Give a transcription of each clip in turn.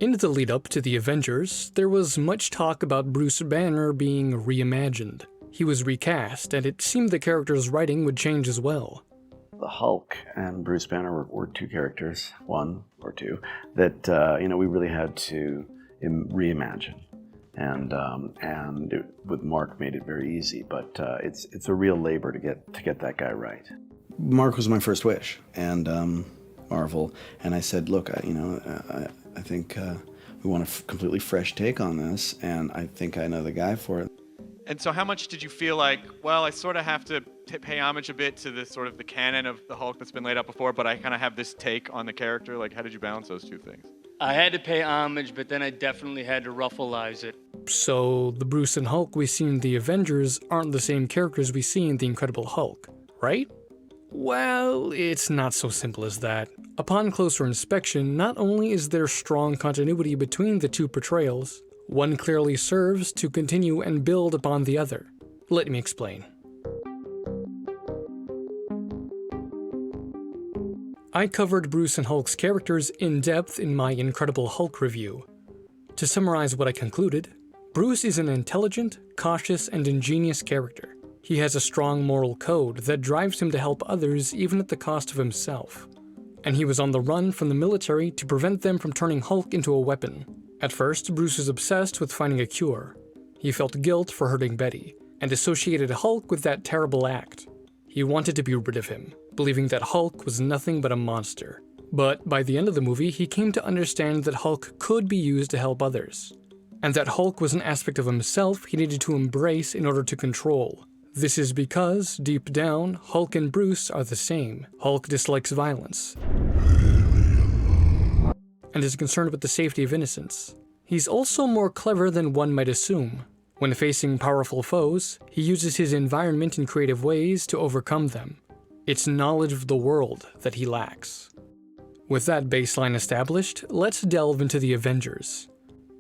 In the lead-up to the Avengers, there was much talk about Bruce Banner being reimagined. He was recast, and it seemed the character's writing would change as well. The Hulk and Bruce Banner were two characters, one or two, that we really had to reimagine. And with Mark made it very easy, but it's a real labor to get that guy right. Mark was my first wish, and Marvel, and I said, look, I think we want a completely fresh take on this, and I think I know the guy for it. And so how much did you feel like, well, I sort of have to pay homage a bit to the sort of the canon of the Hulk that's been laid out before, but I kind of have this take on the character? Like, how did you balance those two things? I had to pay homage, but then I definitely had to Ruffalize it. So the Bruce and Hulk we see in the Avengers aren't the same characters we see in the Incredible Hulk, right? Well, it's not so simple as that. Upon closer inspection, not only is there strong continuity between the two portrayals, one clearly serves to continue and build upon the other. Let me explain. I covered Bruce and Hulk's characters in depth in my Incredible Hulk review. To summarize what I concluded, Bruce is an intelligent, cautious, and ingenious character. He has a strong moral code that drives him to help others even at the cost of himself. And he was on the run from the military to prevent them from turning Hulk into a weapon. At first, Bruce was obsessed with finding a cure. He felt guilt for hurting Betty, and associated Hulk with that terrible act. He wanted to be rid of him, believing that Hulk was nothing but a monster. But by the end of the movie, he came to understand that Hulk could be used to help others, and that Hulk was an aspect of himself he needed to embrace in order to control. This is because, deep down, Hulk and Bruce are the same. Hulk dislikes violence and is concerned with the safety of innocence. He's also more clever than one might assume. When facing powerful foes, he uses his environment in creative ways to overcome them. It's knowledge of the world that he lacks. With that baseline established, let's delve into the Avengers.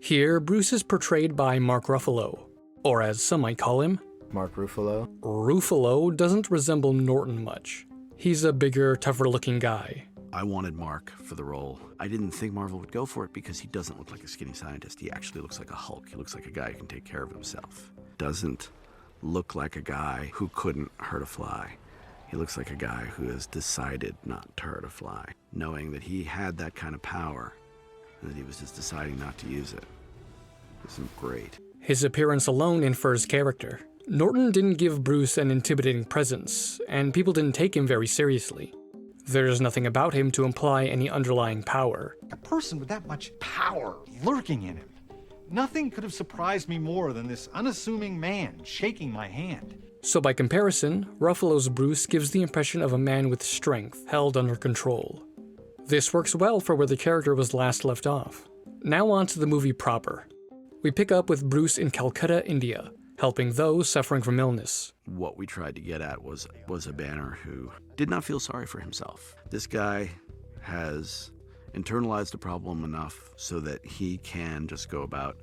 Here, Bruce is portrayed by Mark Ruffalo, or as some might call him, Mark Ruffalo. Ruffalo doesn't resemble Norton much. He's a bigger, tougher-looking guy. I wanted Mark for the role. I didn't think Marvel would go for it because he doesn't look like a skinny scientist. He actually looks like a Hulk. He looks like a guy who can take care of himself. Doesn't look like a guy who couldn't hurt a fly. He looks like a guy who has decided not to hurt a fly, knowing that he had that kind of power and that he was just deciding not to use it. This is great. His appearance alone infers character. Norton didn't give Bruce an intimidating presence, and people didn't take him very seriously. There's nothing about him to imply any underlying power. A person with that much power lurking in him. Nothing could have surprised me more than this unassuming man shaking my hand. So by comparison, Ruffalo's Bruce gives the impression of a man with strength held under control. This works well for where the character was last left off. Now on to the movie proper. We pick up with Bruce in Calcutta, India, helping those suffering from illness. What we tried to get at was a Banner who did not feel sorry for himself. This guy has internalized the problem enough so that he can just go about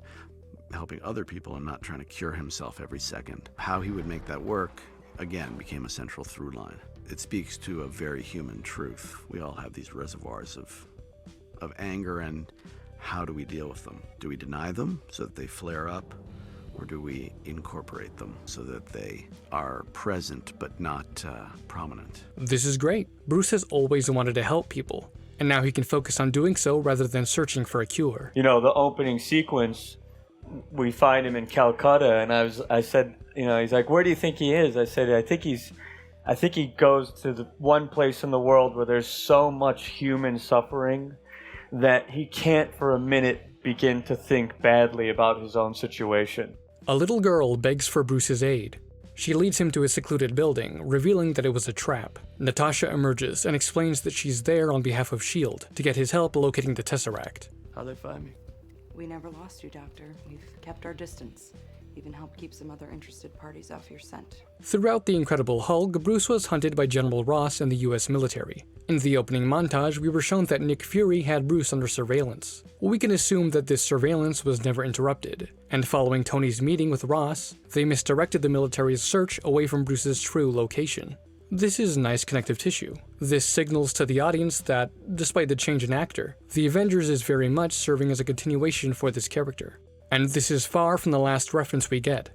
helping other people and not trying to cure himself every second. How he would make that work, again, became a central through line. It speaks to a very human truth. We all have these reservoirs of anger, and how do we deal with them? Do we deny them so that they flare up? Or do we incorporate them so that they are present but not prominent? This is great. Bruce has always wanted to help people, and now he can focus on doing so rather than searching for a cure. You know, the opening sequence, we find him in Calcutta, and I said, you know, he's like, where do you think he is? I said, I think he goes to the one place in the world where there's so much human suffering that he can't for a minute begin to think badly about his own situation. A little girl begs for Bruce's aid. She leads him to a secluded building, revealing that it was a trap. Natasha emerges and explains that she's there on behalf of S.H.I.E.L.D. to get his help locating the Tesseract. How'd they find me? We never lost you, Doctor. We've kept our distance. Even helped keep some other interested parties off your scent. Throughout the Incredible Hulk, Bruce was hunted by General Ross and the US military. In the opening montage, we were shown that Nick Fury had Bruce under surveillance. We can assume that this surveillance was never interrupted, and following Tony's meeting with Ross, they misdirected the military's search away from Bruce's true location. This is nice connective tissue. This signals to the audience that, despite the change in actor, the Avengers is very much serving as a continuation for this character. And this is far from the last reference we get.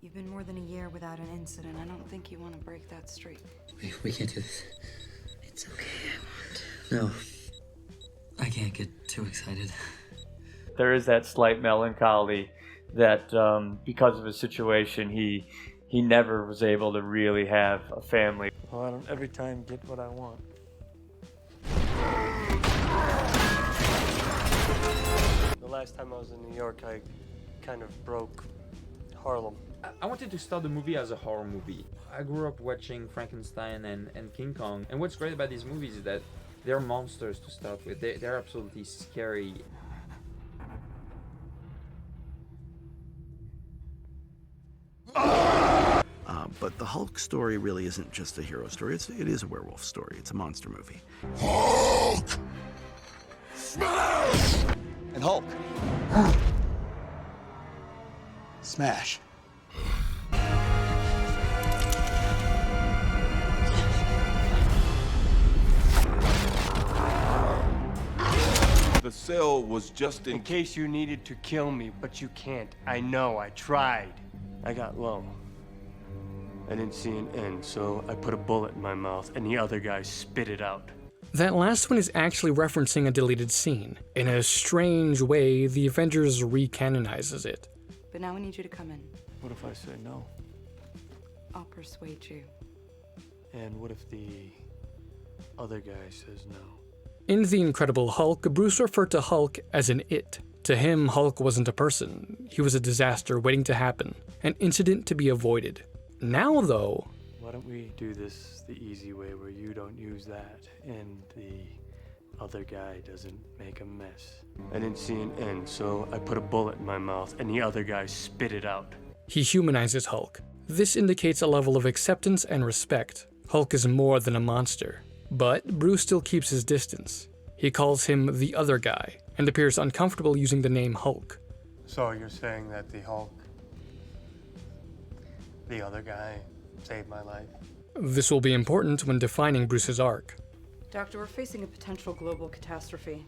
You've been more than a year without an incident. I don't think you want to break that streak. We can't do this. It's okay, I want to. No. I can't get too excited. There is that slight melancholy that because of his situation, he never was able to really have a family. Well, I don't every time get what I want. The last time I was in New York, I kind of broke Harlem. I wanted to start the movie as a horror movie. I grew up watching Frankenstein and King Kong, and what's great about these movies is that they're monsters to start with. They're absolutely scary. But the Hulk story really isn't just a hero story. It is a werewolf story. It's a monster movie. Hulk! Smash! And Hulk. Smash. The cell was just in case you needed to kill me, but you can't. I know, I tried. I got low. I didn't see an end, so I put a bullet in my mouth, and the other guy spit it out. That last one is actually referencing a deleted scene. In a strange way, the Avengers recanonizes it. But now we need you to come in. What if I say no? I'll persuade you. And what if the other guy says no? In The Incredible Hulk, Bruce referred to Hulk as an it. To him, Hulk wasn't a person. He was a disaster waiting to happen, an incident to be avoided. Now, though... Why don't we do this the easy way where you don't use that and the other guy doesn't make a mess? I didn't see an end, so I put a bullet in my mouth and the other guy spit it out. He humanizes Hulk. This indicates a level of acceptance and respect. Hulk is more than a monster. But Bruce still keeps his distance. He calls him the other guy, and appears uncomfortable using the name Hulk. So you're saying that the Hulk, the other guy, saved my life? This will be important when defining Bruce's arc. Doctor, we're facing a potential global catastrophe.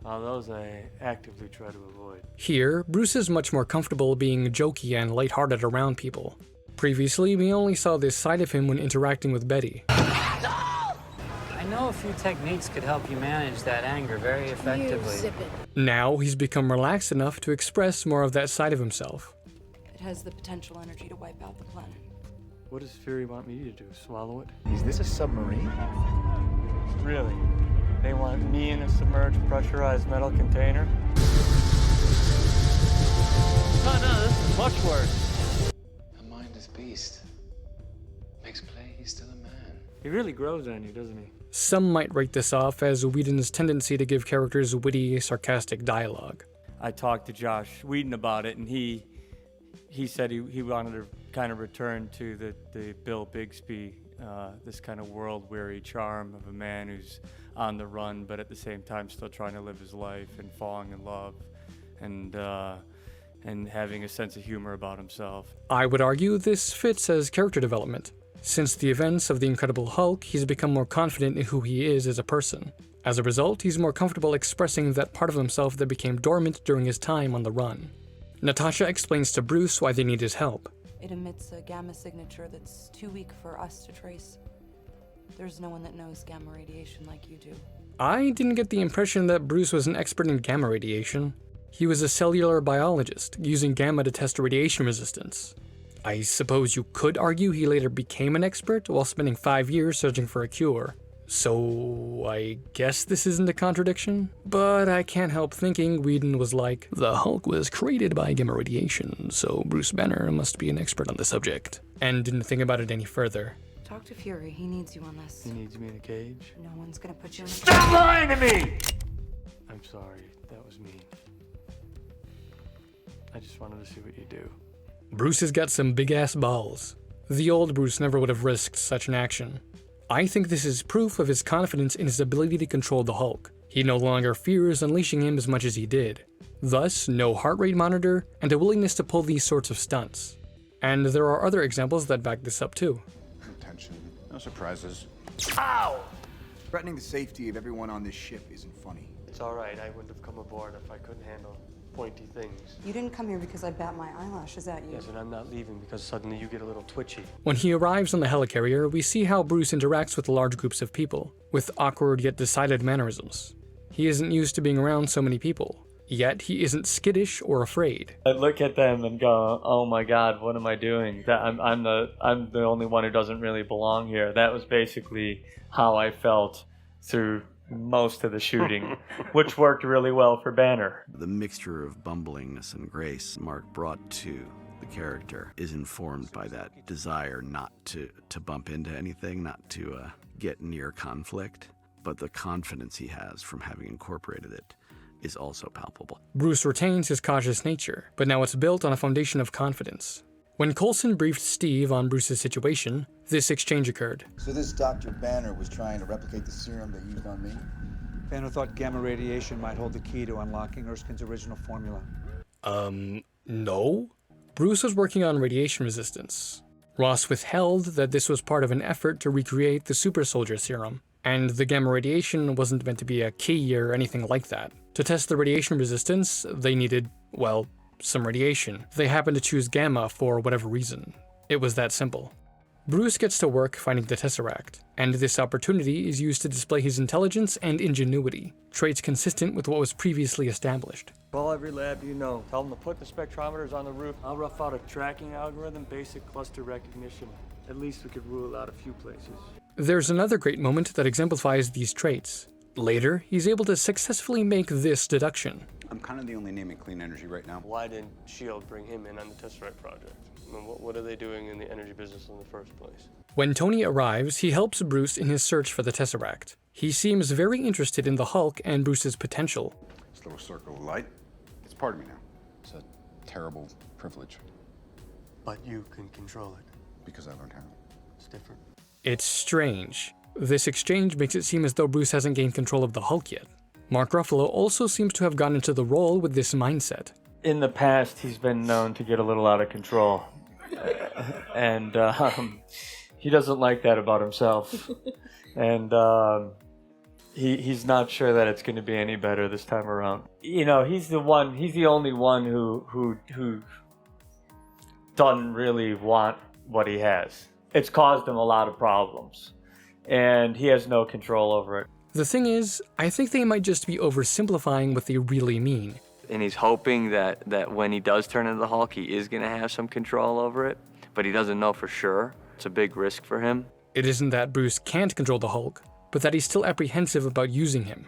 All those I actively try to avoid. Here, Bruce is much more comfortable being jokey and lighthearted around people. Previously, we only saw this side of him when interacting with Betty. I know a few techniques could help you manage that anger very effectively. Now, he's become relaxed enough to express more of that side of himself. It has the potential energy to wipe out the planet. What does Fury want me to do? Swallow it? Is this a submarine? Really? They want me in a submerged, pressurized metal container? No, this is much worse. A mindless beast. Makes play, he's still a man. He really grows on you, doesn't he? Some might rate this off as Whedon's tendency to give characters witty, sarcastic dialogue. I talked to Josh Whedon about it, and he said he wanted to kind of return to the Bill Bixby, this kind of world-weary charm of a man who's on the run, but at the same time still trying to live his life and falling in love, and having a sense of humor about himself. I would argue this fits as character development. Since the events of The Incredible Hulk, he's become more confident in who he is as a person. As a result, he's more comfortable expressing that part of himself that became dormant during his time on the run. Natasha explains to Bruce why they need his help. It emits a gamma signature that's too weak for us to trace. There's no one that knows gamma radiation like you do. I didn't get the impression that Bruce was an expert in gamma radiation. He was a cellular biologist, using gamma to test radiation resistance. I suppose you could argue he later became an expert while spending 5 years searching for a cure. So I guess this isn't a contradiction? But I can't help thinking Whedon was like, the Hulk was created by gamma radiation, so Bruce Banner must be an expert on the subject. And didn't think about it any further. Talk to Fury, he needs you on this. He needs me in a cage? No one's gonna put you in a Stop lying to me! I'm sorry, that was mean. I just wanted to see what you do. Bruce has got some big-ass balls. The old Bruce never would have risked such an action. I think this is proof of his confidence in his ability to control the Hulk. He no longer fears unleashing him as much as he did. Thus, no heart rate monitor, and a willingness to pull these sorts of stunts. And there are other examples that back this up too. No tension, no surprises. Ow! Threatening the safety of everyone on this ship isn't funny. It's all right. I wouldn't have come aboard if I couldn't handle pointy things. You didn't come here because I bat my eyelashes at you. Yes, and I'm not leaving because suddenly you get a little twitchy. When he arrives on the helicarrier, we see how Bruce interacts with large groups of people, with awkward yet decided mannerisms. He isn't used to being around so many people, yet he isn't skittish or afraid. I look at them and go, "Oh my God, what am I doing? That I'm the only one who doesn't really belong here." That was basically how I felt through most of the shooting, which worked really well for Banner. The mixture of bumblingness and grace Mark brought to the character is informed by that desire not to bump into anything, not to get near conflict, but the confidence he has from having incorporated it is also palpable. Bruce retains his cautious nature, but now it's built on a foundation of confidence. When Coulson briefed Steve on Bruce's situation, this exchange occurred. So this Dr. Banner was trying to replicate the serum they used on me? Banner thought gamma radiation might hold the key to unlocking Erskine's original formula. No. Bruce was working on radiation resistance. Ross withheld that this was part of an effort to recreate the super soldier serum, and the gamma radiation wasn't meant to be a key or anything like that. To test the radiation resistance, they needed, well, some radiation. They happened to choose gamma for whatever reason. It was that simple. Bruce gets to work finding the Tesseract, and this opportunity is used to display his intelligence and ingenuity, traits consistent with what was previously established. Call every lab you know. Tell them to put the spectrometers on the roof. I'll rough out a tracking algorithm, basic cluster recognition. At least we could rule out a few places. There's another great moment that exemplifies these traits. Later, he's able to successfully make this deduction. I'm kind of the only name in clean energy right now. Why didn't S.H.I.E.L.D. bring him in on the Tesseract project? I mean, what are they doing in the energy business in the first place? When Tony arrives, he helps Bruce in his search for the Tesseract. He seems very interested in the Hulk and Bruce's potential. This little circle of light, it's part of me now. It's a terrible privilege. But you can control it. Because I learned how. It's different. It's strange. This exchange makes it seem as though Bruce hasn't gained control of the Hulk yet. Mark Ruffalo also seems to have gone into the role with this mindset. In the past, he's been known to get a little out of control. And he doesn't like that about himself. And he's not sure that it's going to be any better this time around. You know, he's the only one who doesn't really want what he has. It's caused him a lot of problems, and he has no control over it. The thing is, I think they might just be oversimplifying what they really mean. And he's hoping that when he does turn into the Hulk, he is going to have some control over it, but he doesn't know for sure. It's a big risk for him. It isn't that Bruce can't control the Hulk, but that he's still apprehensive about using him.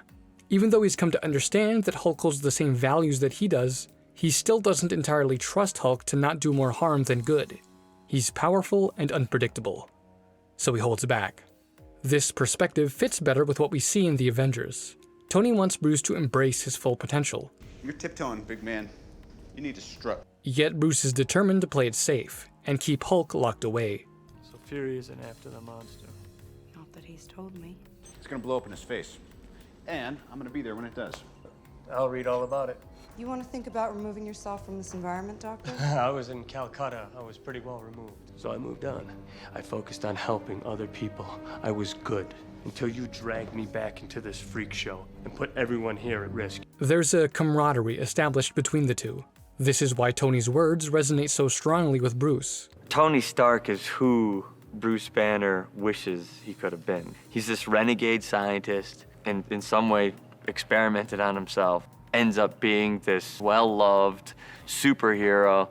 Even though he's come to understand that Hulk holds the same values that he does, he still doesn't entirely trust Hulk to not do more harm than good. He's powerful and unpredictable, so he holds back. This perspective fits better with what we see in the Avengers. Tony wants Bruce to embrace his full potential. You're tiptoeing, big man. You need to strut. Yet Bruce is determined to play it safe and keep Hulk locked away. So Fury isn't after the monster. Not that he's told me. It's gonna blow up in his face. And I'm gonna be there when it does. I'll read all about it. You want to think about removing yourself from this environment, Doctor? I was in Calcutta. I was pretty well removed. So I moved on. I focused on helping other people. I was good until you dragged me back into this freak show and put everyone here at risk. There's a camaraderie established between the two. This is why Tony's words resonate so strongly with Bruce. Tony Stark is who Bruce Banner wishes he could have been. He's this renegade scientist and in some way experimented on himself. Ends up being this well-loved superhero,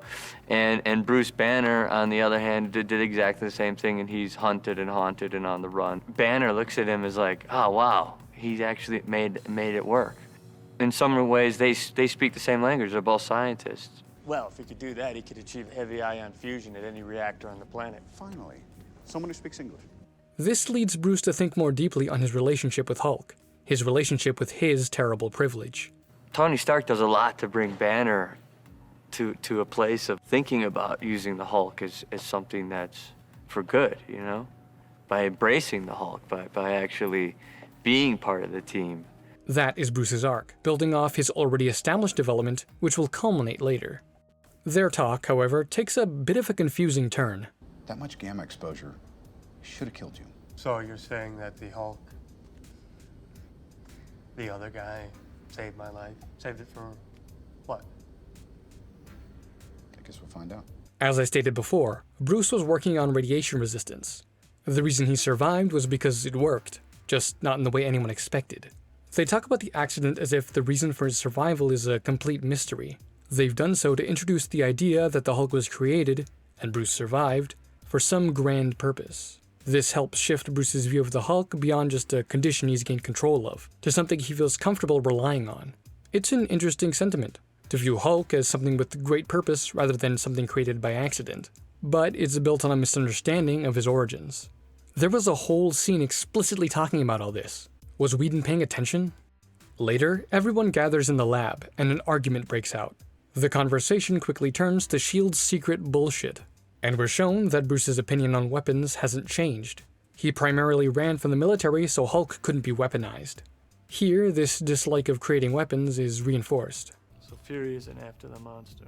and Bruce Banner, on the other hand, did exactly the same thing, and he's hunted and haunted and on the run. Banner looks at him as like, oh wow, he's actually made it work. In some ways, they speak the same language. They're both scientists. Well, if he could do that, he could achieve heavy ion fusion at any reactor on the planet. Finally, someone who speaks English. This leads Bruce to think more deeply on his relationship with Hulk, his relationship with his terrible privilege. Tony Stark does a lot to bring Banner to a place of thinking about using the Hulk as something that's for good, you know? By embracing the Hulk, by actually being part of the team. That is Bruce's arc, building off his already established development, which will culminate later. Their talk, however, takes a bit of a confusing turn. That much gamma exposure should have killed you. So you're saying that the Hulk, the other guy, saved my life? Saved it for what? I guess we'll find out. As I stated before, Bruce was working on radiation resistance. The reason he survived was because it worked, just not in the way anyone expected. They talk about the accident as if the reason for his survival is a complete mystery. They've done so to introduce the idea that the Hulk was created, and Bruce survived, for some grand purpose. This helps shift Bruce's view of the Hulk beyond just a condition he's gained control of, to something he feels comfortable relying on. It's an interesting sentiment, to view Hulk as something with great purpose rather than something created by accident. But it's built on a misunderstanding of his origins. There was a whole scene explicitly talking about all this. Was Whedon paying attention? Later, everyone gathers in the lab, and an argument breaks out. The conversation quickly turns to S.H.I.E.L.'s secret bullshit, and we're shown that Bruce's opinion on weapons hasn't changed. He primarily ran from the military so Hulk couldn't be weaponized. Here, this dislike of creating weapons is reinforced. So Fury isn't after the monster.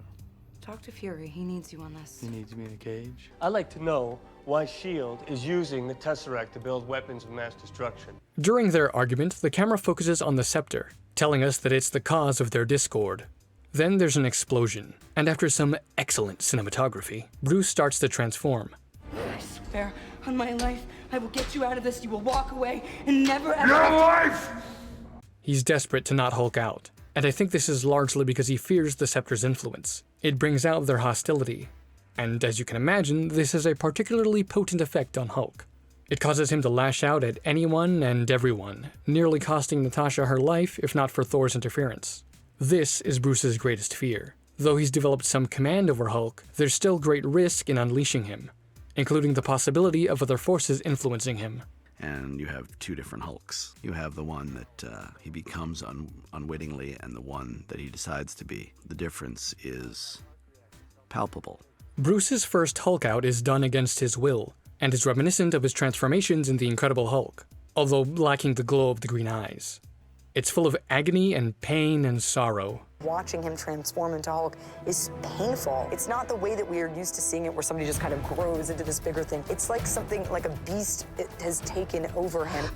Talk to Fury. He needs you on this. He needs me in a cage. I'd like to know why S.H.I.E.L.D. is using the Tesseract to build weapons of mass destruction. During their argument, the camera focuses on the scepter, telling us that it's the cause of their discord. Then there's an explosion, and after some excellent cinematography, Bruce starts to transform. I swear on my life, I will get you out of this. You will walk away and never ever— Your life! He's desperate to not Hulk out, and I think this is largely because he fears the scepter's influence. It brings out their hostility, and as you can imagine, this has a particularly potent effect on Hulk. It causes him to lash out at anyone and everyone, nearly costing Natasha her life if not for Thor's interference. This is Bruce's greatest fear. Though he's developed some command over Hulk, there's still great risk in unleashing him, including the possibility of other forces influencing him. And you have two different Hulks. You have the one that he becomes unwittingly and the one that he decides to be. The difference is palpable. Bruce's first Hulk out is done against his will, and is reminiscent of his transformations in The Incredible Hulk, although lacking the glow of the green eyes. It's full of agony and pain and sorrow. Watching him transform into Hulk is painful. It's not the way that we are used to seeing it where somebody just kind of grows into this bigger thing. It's like something like a beast has taken over him.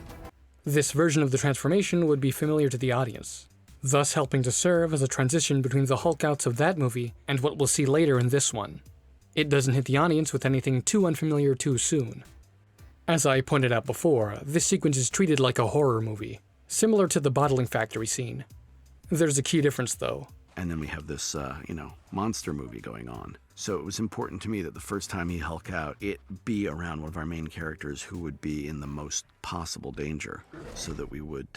This version of the transformation would be familiar to the audience, thus helping to serve as a transition between the Hulk outs of that movie and what we'll see later in this one. It doesn't hit the audience with anything too unfamiliar too soon. As I pointed out before, this sequence is treated like a horror movie, similar to the bottling factory scene. There's a key difference though. And then we have this, monster movie going on. So it was important to me that the first time he Hulk out, it be around one of our main characters who would be in the most possible danger, so that we would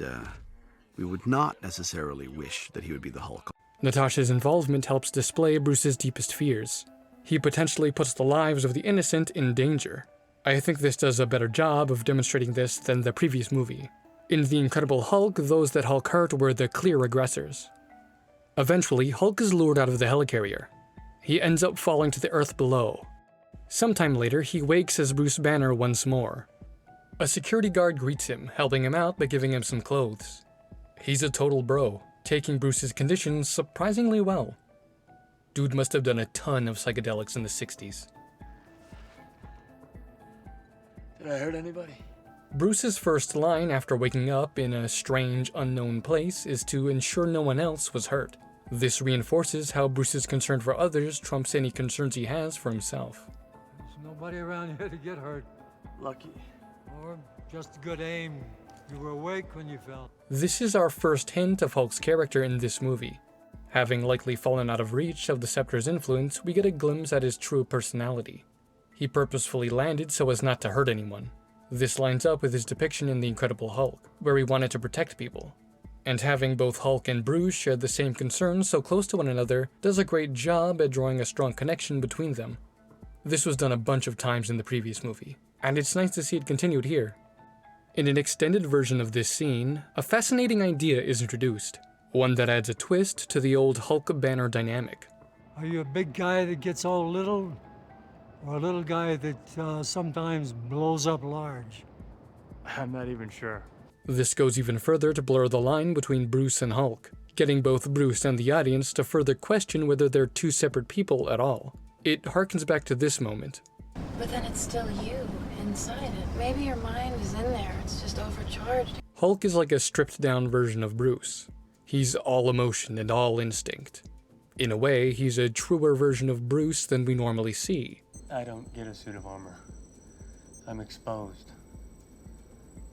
not necessarily wish that he would be the Hulk. Natasha's involvement helps display Bruce's deepest fears. He potentially puts the lives of the innocent in danger. I think this does a better job of demonstrating this than the previous movie. In The Incredible Hulk, those that Hulk hurt were the clear aggressors. Eventually, Hulk is lured out of the helicarrier. He ends up falling to the earth below. Sometime later, he wakes as Bruce Banner once more. A security guard greets him, helping him out by giving him some clothes. He's a total bro, taking Bruce's condition surprisingly well. Dude must have done a ton of psychedelics in the 60s. Did I hurt anybody? Bruce's first line after waking up in a strange, unknown place is to ensure no one else was hurt. This reinforces how Bruce's concern for others trumps any concerns he has for himself. There's nobody around here to get hurt. Lucky. Or just good aim. You were awake when you fell. This is our first hint of Hulk's character in this movie. Having likely fallen out of reach of the Scepter's influence, we get a glimpse at his true personality. He purposefully landed so as not to hurt anyone. This lines up with his depiction in The Incredible Hulk, where he wanted to protect people. And having both Hulk and Bruce share the same concerns so close to one another does a great job at drawing a strong connection between them. This was done a bunch of times in the previous movie, and it's nice to see it continued here. In an extended version of this scene, a fascinating idea is introduced, one that adds a twist to the old Hulk-Banner dynamic. Are you a big guy that gets all little? Or a little guy that sometimes blows up large? I'm not even sure. This goes even further to blur the line between Bruce and Hulk. getting both Bruce and the audience to further question whether they're two separate people at all. It harkens back to this moment. But then it's still you inside it. Maybe your mind is in there, it's just overcharged. Hulk is like a stripped-down version of Bruce. He's all emotion and all instinct. In a way, he's a truer version of Bruce than we normally see. I don't get a suit of armor. I'm exposed.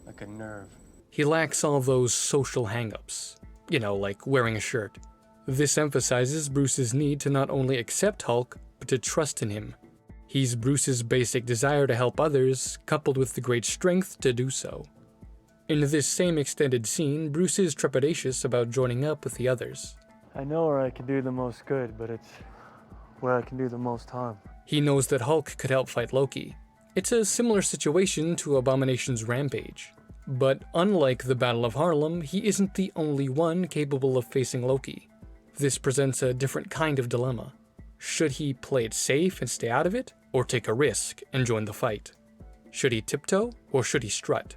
Like a nerve. He lacks all those social hang-ups. You know, like wearing a shirt. This emphasizes Bruce's need to not only accept Hulk, but to trust in him. He's Bruce's basic desire to help others, coupled with the great strength to do so. In this same extended scene, Bruce is trepidatious about joining up with the others. I know where I can do the most good, but it's where I can do the most harm. He knows that Hulk could help fight Loki. It's a similar situation to Abomination's rampage. But unlike the Battle of Harlem, he isn't the only one capable of facing Loki. This presents a different kind of dilemma. Should he play it safe and stay out of it, or take a risk and join the fight? Should he tiptoe, or should he strut?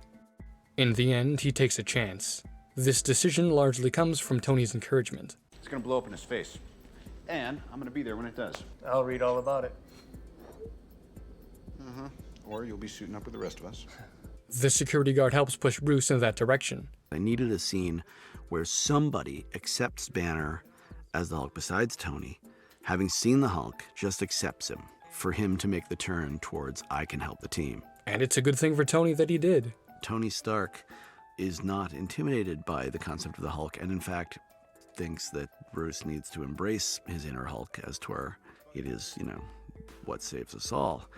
In the end, he takes a chance. This decision largely comes from Tony's encouragement. It's gonna blow up in his face. And I'm gonna be there when it does. I'll read all about it. Or you'll be suiting up with the rest of us. The security guard helps push Bruce in that direction. I needed a scene where somebody accepts Banner as the Hulk besides Tony. Having seen the Hulk, just accepts him, for him to make the turn towards I can help the team. And it's a good thing for Tony that he did. Tony Stark is not intimidated by the concept of the Hulk, and in fact thinks that Bruce needs to embrace his inner Hulk, as to where it is, what saves us all,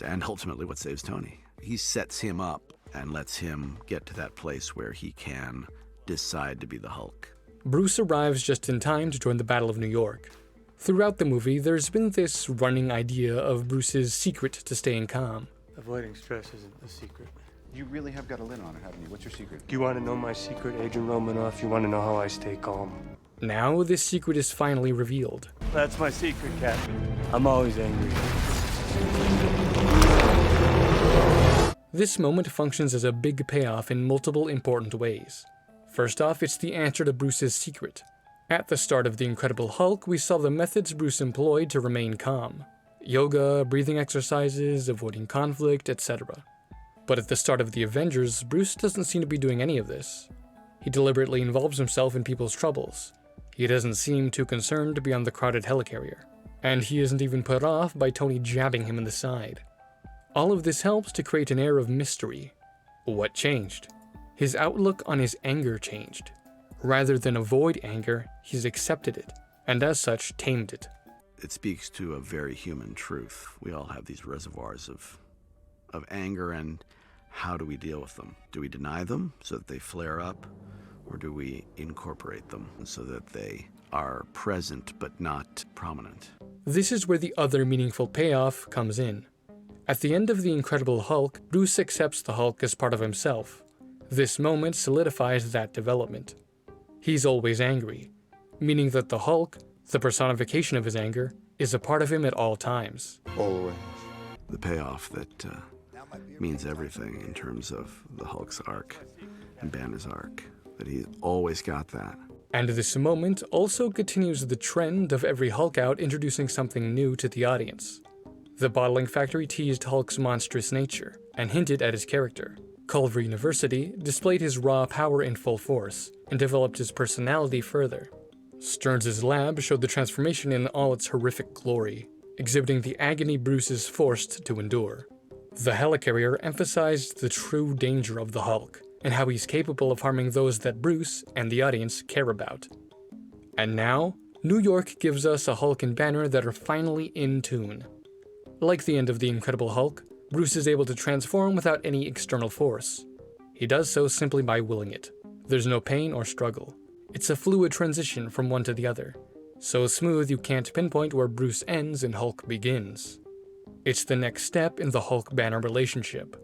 and ultimately what saves Tony. He sets him up and lets him get to that place where he can decide to be the Hulk. Bruce arrives just in time to join the Battle of New York. Throughout the movie, there's been this running idea of Bruce's secret to staying calm. Avoiding stress isn't a secret. You really have got a lid on it, haven't you? What's your secret? Do you want to know my secret, Agent Romanoff? You want to know how I stay calm? Now, this secret is finally revealed. That's my secret, Captain. I'm always angry. This moment functions as a big payoff in multiple important ways. First off, it's the answer to Bruce's secret. At the start of The Incredible Hulk, we saw the methods Bruce employed to remain calm. Yoga, breathing exercises, avoiding conflict, etc. But at the start of the Avengers, Bruce doesn't seem to be doing any of this. He deliberately involves himself in people's troubles. He doesn't seem too concerned to be on the crowded helicarrier. And he isn't even put off by Tony jabbing him in the side. All of this helps to create an air of mystery. What changed? His outlook on his anger changed. Rather than avoid anger, he's accepted it, and as such, tamed it. It speaks to a very human truth. We all have these reservoirs of anger, and how do we deal with them? Do we deny them so that they flare up, or do we incorporate them so that they are present but not prominent? This is where the other meaningful payoff comes in. At the end of The Incredible Hulk, Bruce accepts the Hulk as part of himself. This moment solidifies that development. He's always angry, meaning that the Hulk, the personification of his anger, is a part of him at all times. Always. The payoff that means everything in terms of the Hulk's arc and Banner's arc, that he's always got that. And this moment also continues the trend of every Hulk out introducing something new to the audience. The Bottling Factory teased Hulk's monstrous nature and hinted at his character. Culver University displayed his raw power in full force and developed his personality further. Stearns' lab showed the transformation in all its horrific glory, exhibiting the agony Bruce is forced to endure. The helicarrier emphasized the true danger of the Hulk and how he's capable of harming those that Bruce and the audience care about. And now, New York gives us a Hulk and Banner that are finally in tune. Like the end of The Incredible Hulk, Bruce is able to transform without any external force. He does so simply by willing it. There's no pain or struggle. It's a fluid transition from one to the other, so smooth you can't pinpoint where Bruce ends and Hulk begins. It's the next step in the Hulk-Banner relationship.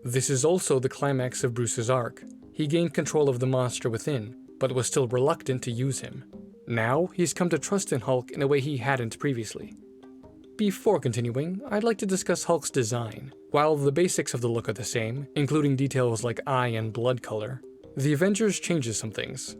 This is also the climax of Bruce's arc. He gained control of the monster within, but was still reluctant to use him. Now, he's come to trust in Hulk in a way he hadn't previously. Before continuing, I'd like to discuss Hulk's design. While the basics of the look are the same, including details like eye and blood color, the Avengers changes some things.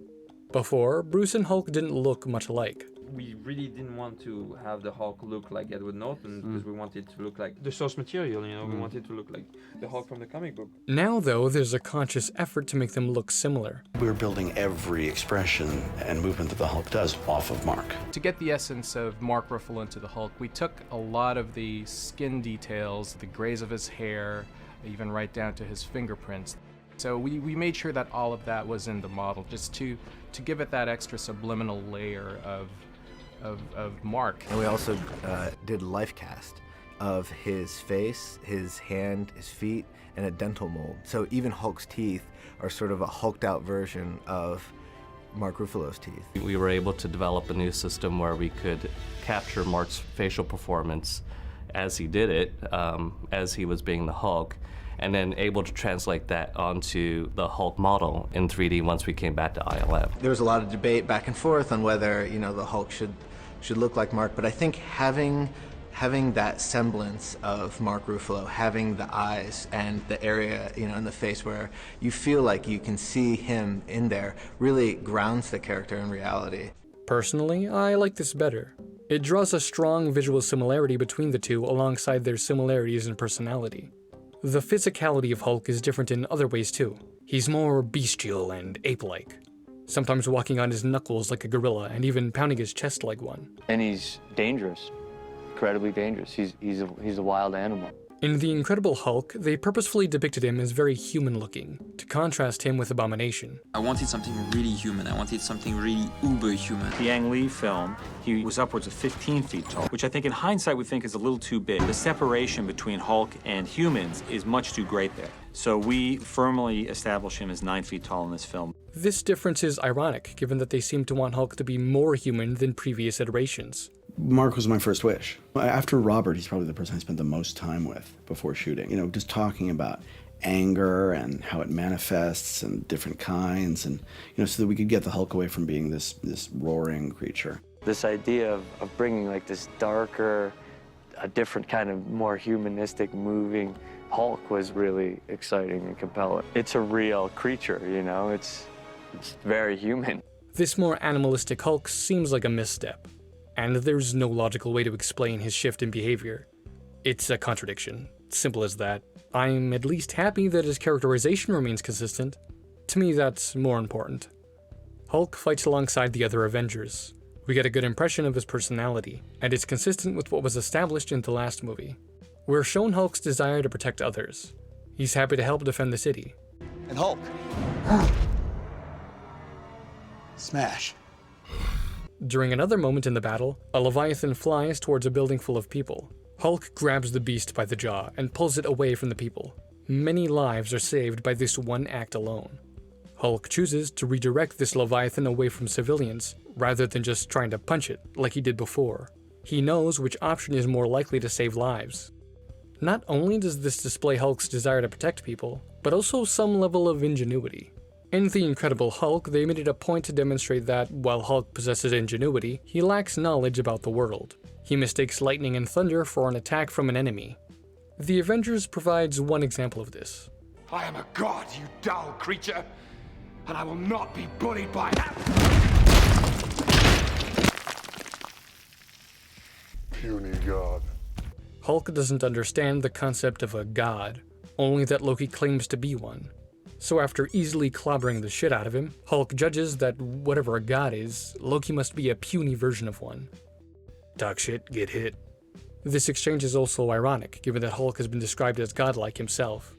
Before, Bruce and Hulk didn't look much alike. We really didn't want to have the Hulk look like Edward Norton because we wanted to look like the source material, you know, we wanted to look like the Hulk from the comic book. Now, though, there's a conscious effort to make them look similar. We're building every expression and movement that the Hulk does off of Mark. To get the essence of Mark Ruffalo into the Hulk, we took a lot of the skin details, the grays of his hair, even right down to his fingerprints. So we made sure that all of that was in the model, just to give it that extra subliminal layer of Mark. And we also did a life cast of his face, his hand, his feet, and a dental mold. So even Hulk's teeth are sort of a hulked out version of Mark Ruffalo's teeth. We were able to develop a new system where we could capture Mark's facial performance as he did it, as he was being the Hulk, and then able to translate that onto the Hulk model in 3D once we came back to ILM. There was a lot of debate back and forth on whether, you know, the Hulk should look like Mark, but I think having that semblance of Mark Ruffalo, having the eyes and the area, you know, in the face where you feel like you can see him in there, really grounds the character in reality. Personally, I like this better. It draws a strong visual similarity between the two alongside their similarities in personality. The physicality of Hulk is different in other ways too. He's more bestial and ape-like, sometimes walking on his knuckles like a gorilla and even pounding his chest like one. And he's dangerous, incredibly dangerous. He's a wild animal. In The Incredible Hulk, they purposefully depicted him as very human-looking, to contrast him with Abomination. I wanted something really human. I wanted something really uber-human. The Ang Lee film, he was upwards of 15 feet tall, which I think in hindsight we think is a little too big. The separation between Hulk and humans is much too great there. So we firmly establish him as 9 feet tall in this film. This difference is ironic, given that they seem to want Hulk to be more human than previous iterations. Mark was my first wish. After Robert, he's probably the person I spent the most time with before shooting. You know, just talking about anger and how it manifests and different kinds, and, you know, so that we could get the Hulk away from being this roaring creature. This idea of bringing like this darker, a different kind of more humanistic moving Hulk was really exciting and compelling. It's a real creature, you know, it's very human. This more animalistic Hulk seems like a misstep, and there's no logical way to explain his shift in behavior. It's a contradiction, simple as that. I'm at least happy that his characterization remains consistent. To me, that's more important. Hulk fights alongside the other Avengers. We get a good impression of his personality, and it's consistent with what was established in the last movie. We're shown Hulk's desire to protect others. He's happy to help defend the city. And Hulk. Smash. During another moment in the battle, a Leviathan flies towards a building full of people. Hulk grabs the beast by the jaw and pulls it away from the people. Many lives are saved by this one act alone. Hulk chooses to redirect this Leviathan away from civilians, rather than just trying to punch it like he did before. He knows which option is more likely to save lives. Not only does this display Hulk's desire to protect people, but also some level of ingenuity. In The Incredible Hulk, they made it a point to demonstrate that, while Hulk possesses ingenuity, he lacks knowledge about the world. He mistakes lightning and thunder for an attack from an enemy. The Avengers provides one example of this. I am a god, you dull creature, and I will not be bullied by that. Puny god. Hulk doesn't understand the concept of a god, only that Loki claims to be one. So after easily clobbering the shit out of him, Hulk judges that whatever a god is, Loki must be a puny version of one. Talk shit, get hit. This exchange is also ironic, given that Hulk has been described as godlike himself.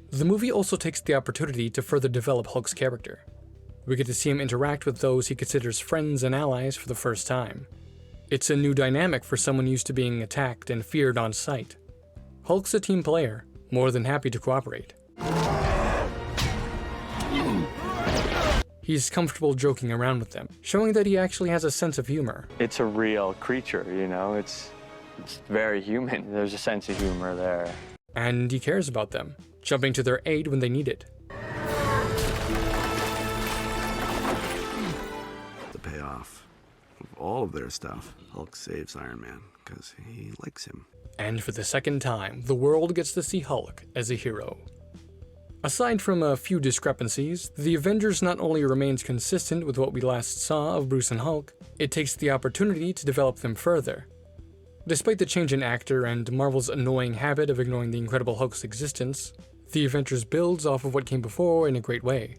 The movie also takes the opportunity to further develop Hulk's character. We get to see him interact with those he considers friends and allies for the first time. It's a new dynamic for someone used to being attacked and feared on sight. Hulk's a team player, more than happy to cooperate. He's comfortable joking around with them, showing that he actually has a sense of humor. It's a real creature, you know, it's very human. There's a sense of humor there. And he cares about them, jumping to their aid when they need it. The payoff of all of their stuff, Hulk saves Iron Man because he likes him. And for the second time, the world gets to see Hulk as a hero. Aside from a few discrepancies, the Avengers not only remains consistent with what we last saw of Bruce and Hulk, it takes the opportunity to develop them further. Despite the change in actor and Marvel's annoying habit of ignoring the Incredible Hulk's existence, the Avengers builds off of what came before in a great way.